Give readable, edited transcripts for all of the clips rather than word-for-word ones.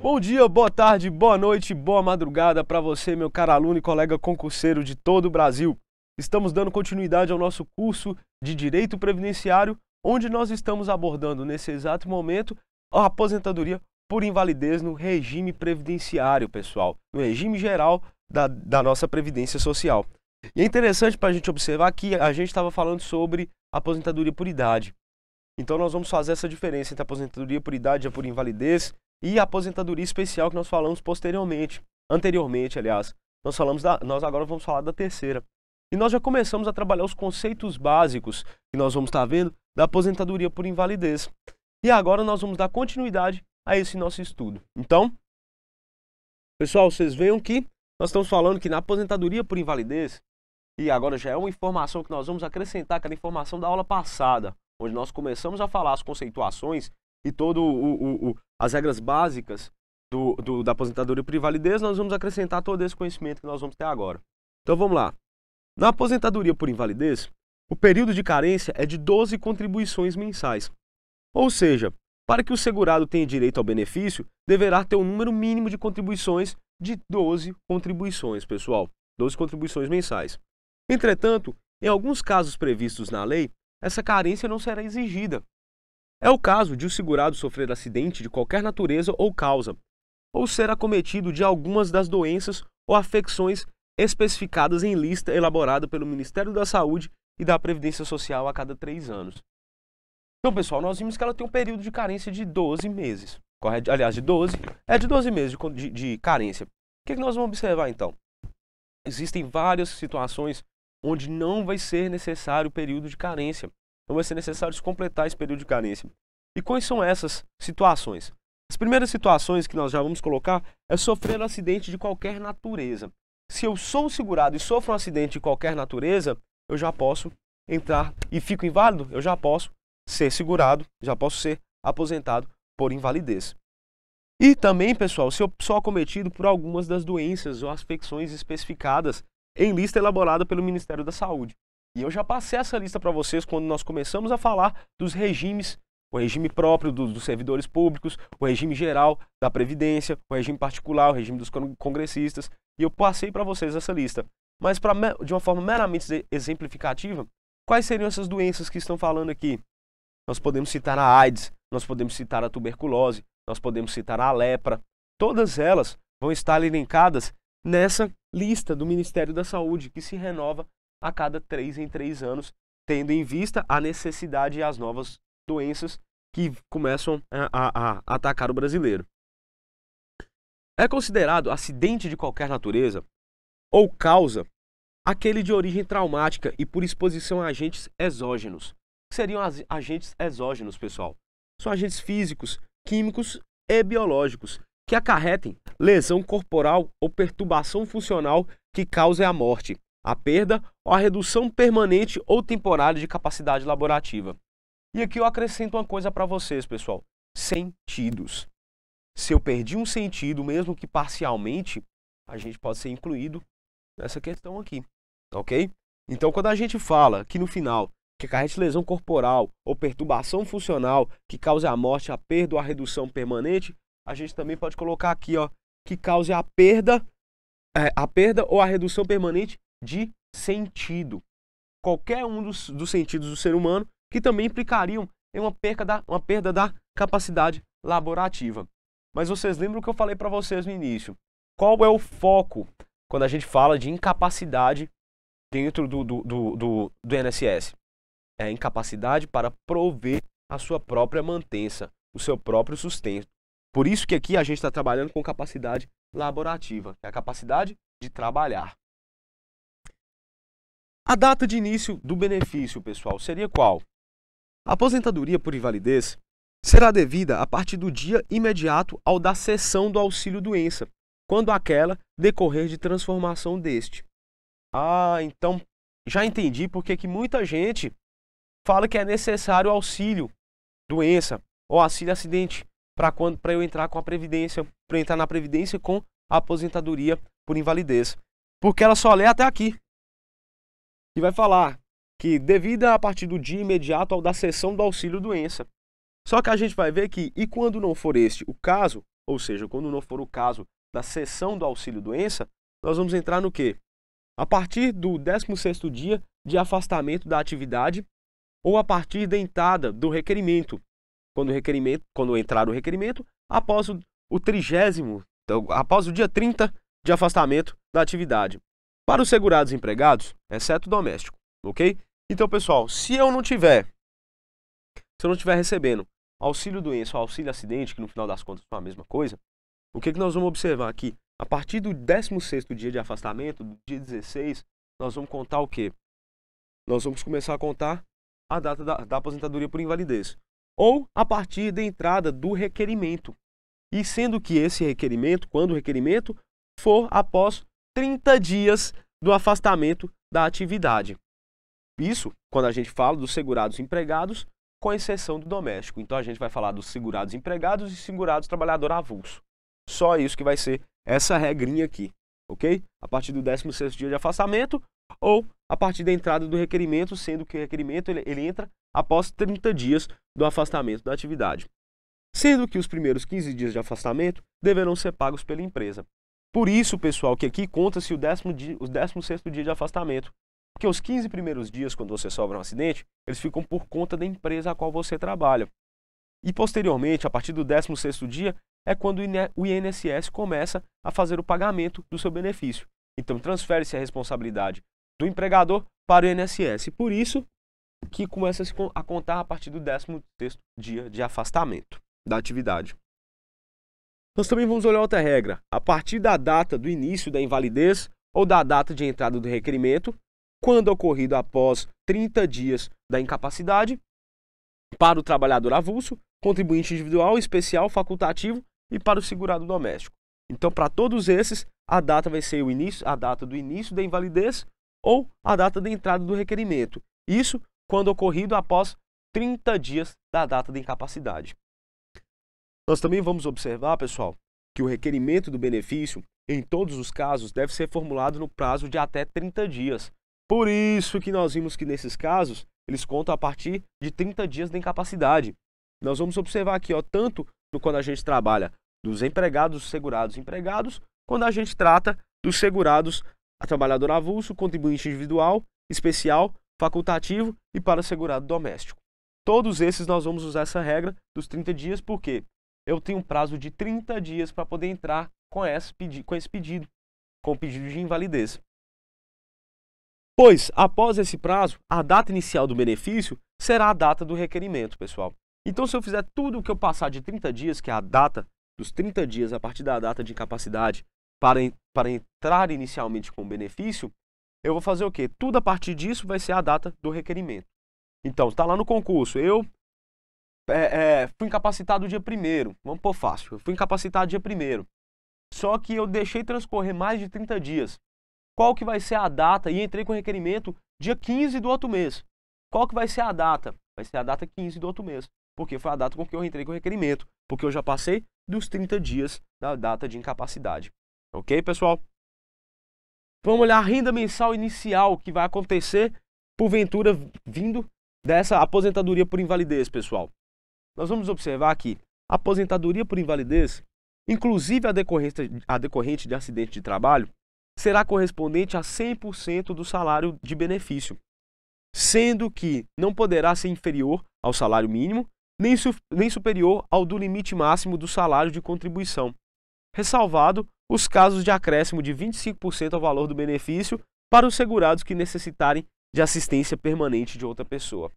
Bom dia, boa tarde, boa noite, boa madrugada para você, meu caro aluno e colega concurseiro de todo o Brasil. Estamos dando continuidade ao nosso curso de Direito Previdenciário, onde nós estamos abordando nesse exato momento a aposentadoria por invalidez no regime previdenciário, pessoal, no regime geral da nossa Previdência Social. E é interessante para a gente observar que a gente estava falando sobre aposentadoria por idade. Então nós vamos fazer essa diferença entre aposentadoria por idade e por invalidez e a aposentadoria especial que nós falamos anteriormente, aliás. Nós agora vamos falar da terceira. E nós já começamos a trabalhar os conceitos básicos que nós vamos estar vendo da aposentadoria por invalidez. E agora nós vamos dar continuidade a esse nosso estudo. Então, pessoal, vocês veem que nós estamos falando que na aposentadoria por invalidez, e agora já é uma informação que nós vamos acrescentar aquela informação da aula passada, onde nós começamos a falar as conceituações e as regras básicas da aposentadoria por invalidez, nós vamos acrescentar todo esse conhecimento que nós vamos ter agora. Então vamos lá. Na aposentadoria por invalidez, o período de carência é de 12 contribuições mensais. Ou seja, para que o segurado tenha direito ao benefício, deverá ter um número mínimo de contribuições de 12 contribuições, pessoal. 12 contribuições mensais. Entretanto, em alguns casos previstos na lei, essa carência não será exigida. É o caso de o segurado sofrer acidente de qualquer natureza ou causa, ou ser acometido de algumas das doenças ou afecções especificadas em lista elaborada pelo Ministério da Saúde e da Previdência Social a cada 3 anos. Então, pessoal, nós vimos que ela tem um período de carência de 12 meses. Correto? Aliás, de 12 meses de carência. O que nós vamos observar, então? Existem várias situações onde não vai ser necessário o período de carência. Não vai ser necessário se completar esse período de carência. E quais são essas situações? As primeiras situações que nós já vamos colocar é sofrer um acidente de qualquer natureza. Se eu sou segurado e sofro um acidente de qualquer natureza, eu já posso entrar e fico inválido, eu já posso ser segurado, já posso ser aposentado por invalidez. E também, pessoal, se eu sou acometido por algumas das doenças ou afecções especificadas em lista elaborada pelo Ministério da Saúde. E eu já passei essa lista para vocês quando nós começamos a falar dos regimes, o regime próprio dos servidores públicos, o regime geral da Previdência, o regime particular, o regime dos congressistas, e eu passei para vocês essa lista. Mas de uma forma meramente exemplificativa, quais seriam essas doenças que estão falando aqui? Nós podemos citar a AIDS, nós podemos citar a tuberculose, nós podemos citar a lepra. Todas elas vão estar elencadas nessa lista do Ministério da Saúde, que se renova a cada 3 em 3 anos, tendo em vista a necessidade e as novas doenças que começam a atacar o brasileiro. É considerado acidente de qualquer natureza ou causa aquele de origem traumática e por exposição a agentes exógenos. O que seriam agentes exógenos, pessoal? São agentes físicos, químicos e biológicos que acarretem lesão corporal ou perturbação funcional que cause a morte, a perda ou a redução permanente ou temporária de capacidade laborativa. E aqui eu acrescento uma coisa para vocês, pessoal. Sentidos. Se eu perdi um sentido, mesmo que parcialmente, a gente pode ser incluído nessa questão aqui, ok? Então, quando a gente fala que no final, que acarrete lesão corporal ou perturbação funcional que cause a morte, a perda ou a redução permanente, a gente também pode colocar aqui, ó, que cause a perda ou a redução permanente de sentido. Qualquer um dos sentidos do ser humano que também implicariam em uma perda da capacidade laborativa. Mas vocês lembram que eu falei para vocês no início? Qual é o foco quando a gente fala de incapacidade dentro do INSS? É a incapacidade para prover a sua própria mantença, o seu próprio sustento. Por isso que aqui a gente está trabalhando com capacidade laborativa, que é a capacidade de trabalhar. A data de início do benefício, pessoal, seria qual? A aposentadoria por invalidez será devida a partir do dia imediato ao da cessão do auxílio-doença, quando aquela decorrer de transformação deste. Então já entendi porque que muita gente fala que é necessário auxílio-doença ou auxílio-acidente para eu entrar com a Previdência, para entrar na Previdência com a aposentadoria por invalidez. Porque ela só lê até aqui. E vai falar que devida a partir do dia imediato ao da cessão do auxílio-doença. Só que a gente vai ver que, e quando não for este o caso, ou seja, quando não for o caso da cessão do auxílio-doença, nós vamos entrar no quê? A partir do 16º dia de afastamento da atividade ou a partir da entrada do requerimento. Quando entrar o requerimento, após o 30º, então, após o dia 30 de afastamento da atividade. Para os segurados empregados, exceto o doméstico, ok? Então, pessoal, se eu não estiver recebendo auxílio-doença ou auxílio-acidente, que no final das contas são a mesma coisa, o que nós vamos observar aqui? A partir do 16º dia de afastamento, do dia 16, nós vamos contar o quê? Nós vamos começar a contar a data da aposentadoria por invalidez. Ou a partir da entrada do requerimento. E sendo que esse requerimento, quando o requerimento for após 30 dias do afastamento da atividade. Isso quando a gente fala dos segurados empregados, com exceção do doméstico. Então a gente vai falar dos segurados empregados e segurados trabalhador avulso. Só isso que vai ser essa regrinha aqui, ok? A partir do 16º dia de afastamento ou a partir da entrada do requerimento, sendo que o requerimento ele entra após 30 dias do afastamento da atividade. Sendo que os primeiros 15 dias de afastamento deverão ser pagos pela empresa. Por isso, pessoal, que aqui conta-se o 16º dia de afastamento. Porque os 15 primeiros dias, quando você sofre um acidente, eles ficam por conta da empresa a qual você trabalha. E posteriormente, a partir do 16º dia, é quando o INSS começa a fazer o pagamento do seu benefício. Então, transfere-se a responsabilidade do empregador para o INSS. Por isso que começa a contar a partir do 16º dia de afastamento da atividade. Nós também vamos olhar outra regra. A partir da data do início da invalidez ou da data de entrada do requerimento, quando ocorrido após 30 dias da incapacidade, para o trabalhador avulso, contribuinte individual, especial, facultativo e para o segurado doméstico. Então, para todos esses, a data vai ser a data do início da invalidez ou a data da entrada do requerimento. Isso quando ocorrido após 30 dias da data da incapacidade. Nós também vamos observar, pessoal, que o requerimento do benefício, em todos os casos, deve ser formulado no prazo de até 30 dias. Por isso que nós vimos que nesses casos, eles contam a partir de 30 dias da incapacidade. Nós vamos observar aqui, tanto quando a gente trabalha dos empregados, segurados empregados, quando a gente trata dos segurados a trabalhador avulso, contribuinte individual, especial, facultativo e para segurado doméstico. Todos esses nós vamos usar essa regra dos 30 dias, porque eu tenho um prazo de 30 dias para poder entrar com esse pedido, com o pedido de invalidez. Pois, após esse prazo, a data inicial do benefício será a data do requerimento, pessoal. Então, se eu fizer tudo o que eu passar de 30 dias, que é a data dos 30 dias a partir da data de incapacidade, para entrar inicialmente com o benefício, eu vou fazer o quê? Tudo a partir disso vai ser a data do requerimento. Então, está lá no concurso, eu fui incapacitado dia 1º, vamos pôr fácil, eu fui incapacitado dia 1º, só que eu deixei transcorrer mais de 30 dias. Qual que vai ser a data? E entrei com o requerimento dia 15 do outro mês. Qual que vai ser a data? Vai ser a data 15 do outro mês, porque foi a data com que eu entrei com o requerimento, porque eu já passei dos 30 dias da data de incapacidade. Ok, pessoal? Vamos olhar a renda mensal inicial que vai acontecer, porventura, vindo dessa aposentadoria por invalidez, pessoal. Nós vamos observar que a aposentadoria por invalidez, inclusive a decorrente de acidente de trabalho, será correspondente a 100% do salário de benefício, sendo que não poderá ser inferior ao salário mínimo, nem superior ao do limite máximo do salário de contribuição, ressalvado os casos de acréscimo de 25% ao valor do benefício para os segurados que necessitarem de assistência permanente de outra pessoa.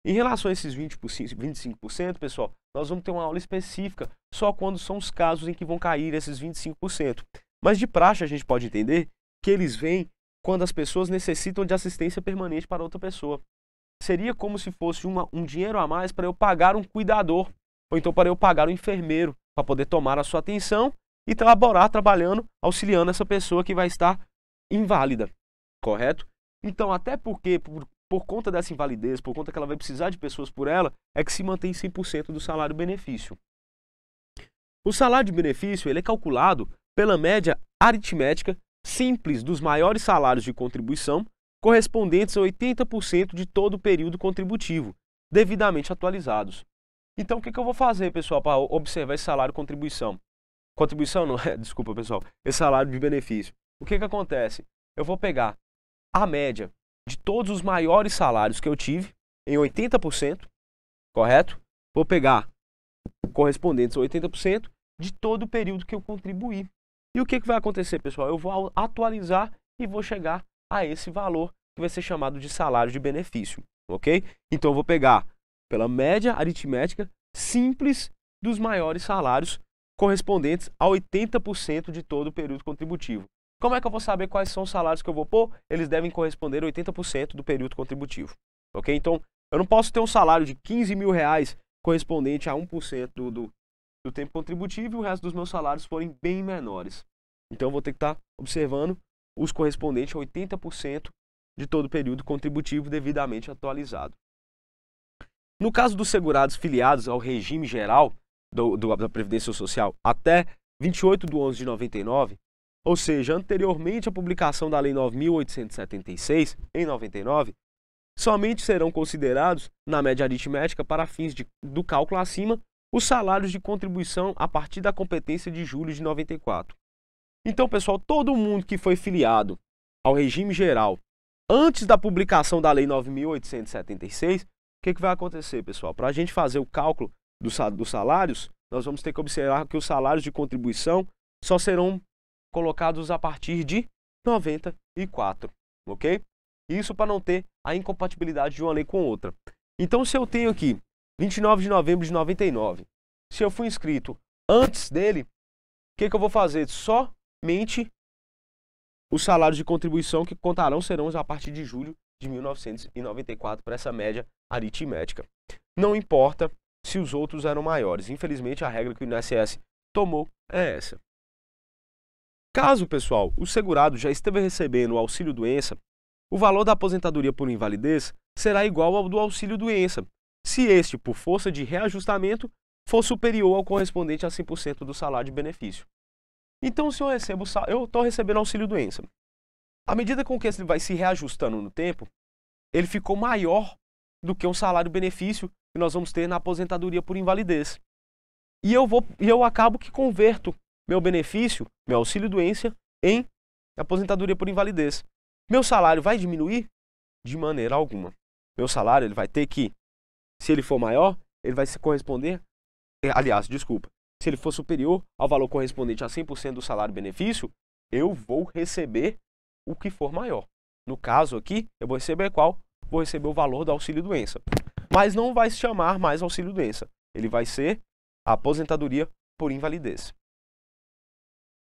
Em relação a esses 25%, pessoal, nós vamos ter uma aula específica só quando são os casos em que vão cair esses 25%. Mas de praxe a gente pode entender que eles vêm quando as pessoas necessitam de assistência permanente para outra pessoa. Seria como se fosse um dinheiro a mais para eu pagar um cuidador, ou então para eu pagar um enfermeiro, para poder tomar a sua atenção e trabalhando, auxiliando essa pessoa que vai estar inválida, correto? Então, até porque, por conta dessa invalidez, por conta que ela vai precisar de pessoas por ela, é que se mantém 100% do salário-benefício. O salário de benefício ele é calculado pela média aritmética simples dos maiores salários de contribuição, correspondentes a 80% de todo o período contributivo, devidamente atualizados. Então, o que eu vou fazer, pessoal, para observar esse salário-contribuição? contribuição não, desculpa pessoal, esse salário de benefício. O que acontece? Eu vou pegar a média de todos os maiores salários que eu tive em 80%, correto? Vou pegar correspondentes a 80% de todo o período que eu contribuí. E o que vai acontecer, pessoal? Eu vou atualizar e vou chegar a esse valor que vai ser chamado de salário de benefício, ok? Então eu vou pegar pela média aritmética simples dos maiores salários correspondentes a 80% de todo o período contributivo. Como é que eu vou saber quais são os salários que eu vou pôr? Eles devem corresponder a 80% do período contributivo, ok? Então eu não posso ter um salário de 15 mil reais correspondente a 1% do tempo contributivo e o resto dos meus salários forem bem menores. Então eu vou ter que estar observando os correspondentes a 80% de todo o período contributivo devidamente atualizado. No caso dos segurados filiados ao regime geral da Previdência Social até 28 de 11 de 99, ou seja, anteriormente à publicação da Lei 9.876, em 99, somente serão considerados, na média aritmética, para fins do cálculo acima, os salários de contribuição a partir da competência de julho de 94. Então, pessoal, todo mundo que foi filiado ao regime geral antes da publicação da Lei 9.876, o que vai acontecer, pessoal? Para a gente fazer o cálculo dos salários, nós vamos ter que observar que os salários de contribuição só serão colocados a partir de 94, ok? Isso para não ter a incompatibilidade de uma lei com outra. Então, se eu tenho aqui 29 de novembro de 99, se eu fui inscrito antes dele, o que eu vou fazer? Somente os salários de contribuição que contarão serão a partir de julho de 1994 para essa média aritmética. Não importa se os outros eram maiores. Infelizmente, a regra que o INSS tomou é essa. Caso, pessoal, o segurado já esteja recebendo o auxílio-doença, o valor da aposentadoria por invalidez será igual ao do auxílio-doença, se este, por força de reajustamento, for superior ao correspondente a 100% do salário de benefício. Então, se eu estou recebendo auxílio-doença, à medida com que ele vai se reajustando no tempo, ele ficou maior do que um salário-benefício que nós vamos ter na aposentadoria por invalidez. E eu acabo que converto meu benefício, meu auxílio-doença, em aposentadoria por invalidez. Meu salário vai diminuir? De maneira alguma. Meu salário ele vai ter que, se ele for maior, ele vai se corresponder, se ele for superior ao valor correspondente a 100% do salário-benefício, eu vou receber o que for maior. No caso aqui, eu vou receber qual? Vou receber o valor do auxílio-doença. Mas não vai se chamar mais auxílio-doença. Ele vai ser a aposentadoria por invalidez.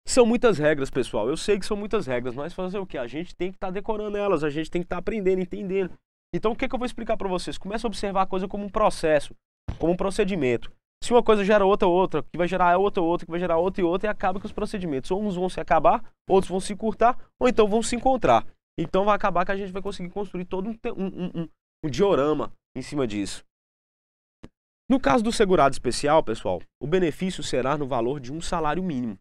São muitas regras, pessoal. Eu sei que são muitas regras, mas fazer o quê? A gente tem que estar decorando elas, a gente tem que estar aprendendo, entendendo. Então, o que eu vou explicar para vocês? Começa a observar a coisa como um processo, como um procedimento. Se uma coisa gera outra, que vai gerar outra, que vai gerar outra, e acaba que os procedimentos, ou uns vão se acabar, outros vão se encurtar, ou então vão se encontrar. Então, vai acabar que a gente vai conseguir construir todo um diorama em cima disso. No caso do segurado especial, pessoal, o benefício será no valor de um salário mínimo.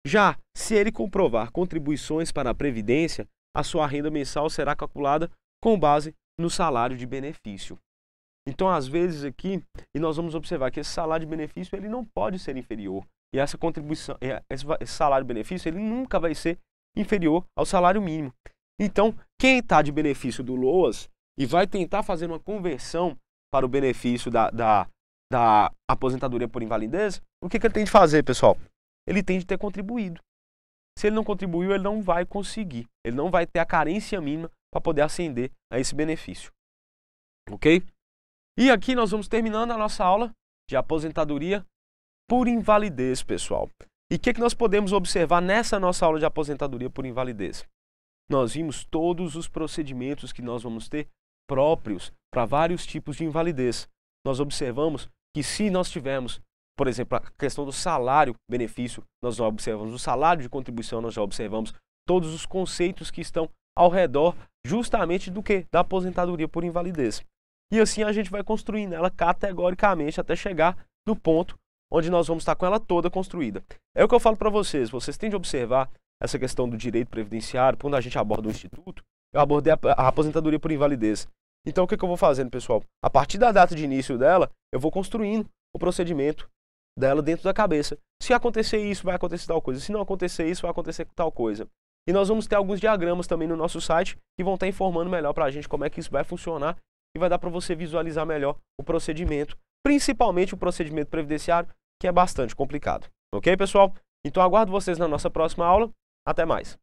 Já se ele comprovar contribuições para a Previdência, a sua renda mensal será calculada com base no salário de benefício. Então, às vezes aqui, e nós vamos observar que esse salário de benefício ele não pode ser inferior. E essa contribuição, esse salário de benefício, ele nunca vai ser inferior ao salário mínimo. Então, quem está de benefício do LOAS e vai tentar fazer uma conversão para o benefício da aposentadoria por invalidez, o que ele tem de fazer, pessoal? Ele tem de ter contribuído. Se ele não contribuiu, ele não vai conseguir. Ele não vai ter a carência mínima para poder ascender a esse benefício. Ok? E aqui nós vamos terminando a nossa aula de aposentadoria por invalidez, pessoal. E o que nós podemos observar nessa nossa aula de aposentadoria por invalidez? Nós vimos todos os procedimentos que nós vamos ter próprios para vários tipos de invalidez. Nós observamos que se nós tivermos, por exemplo, a questão do salário-benefício, nós já observamos o salário de contribuição, nós já observamos todos os conceitos que estão ao redor justamente do que? Da aposentadoria por invalidez. E assim a gente vai construindo ela categoricamente até chegar no ponto onde nós vamos estar com ela toda construída. É o que eu falo para vocês, vocês têm de observar essa questão do direito previdenciário, quando a gente aborda o instituto, eu abordei a aposentadoria por invalidez. Então o que eu vou fazendo, pessoal? A partir da data de início dela, eu vou construindo o procedimento dela dentro da cabeça. Se acontecer isso, vai acontecer tal coisa. Se não acontecer isso, vai acontecer tal coisa. E nós vamos ter alguns diagramas também no nosso site que vão estar informando melhor para a gente como é que isso vai funcionar e vai dar para você visualizar melhor o procedimento, principalmente o procedimento previdenciário, que é bastante complicado. Ok, pessoal? Então aguardo vocês na nossa próxima aula. Até mais!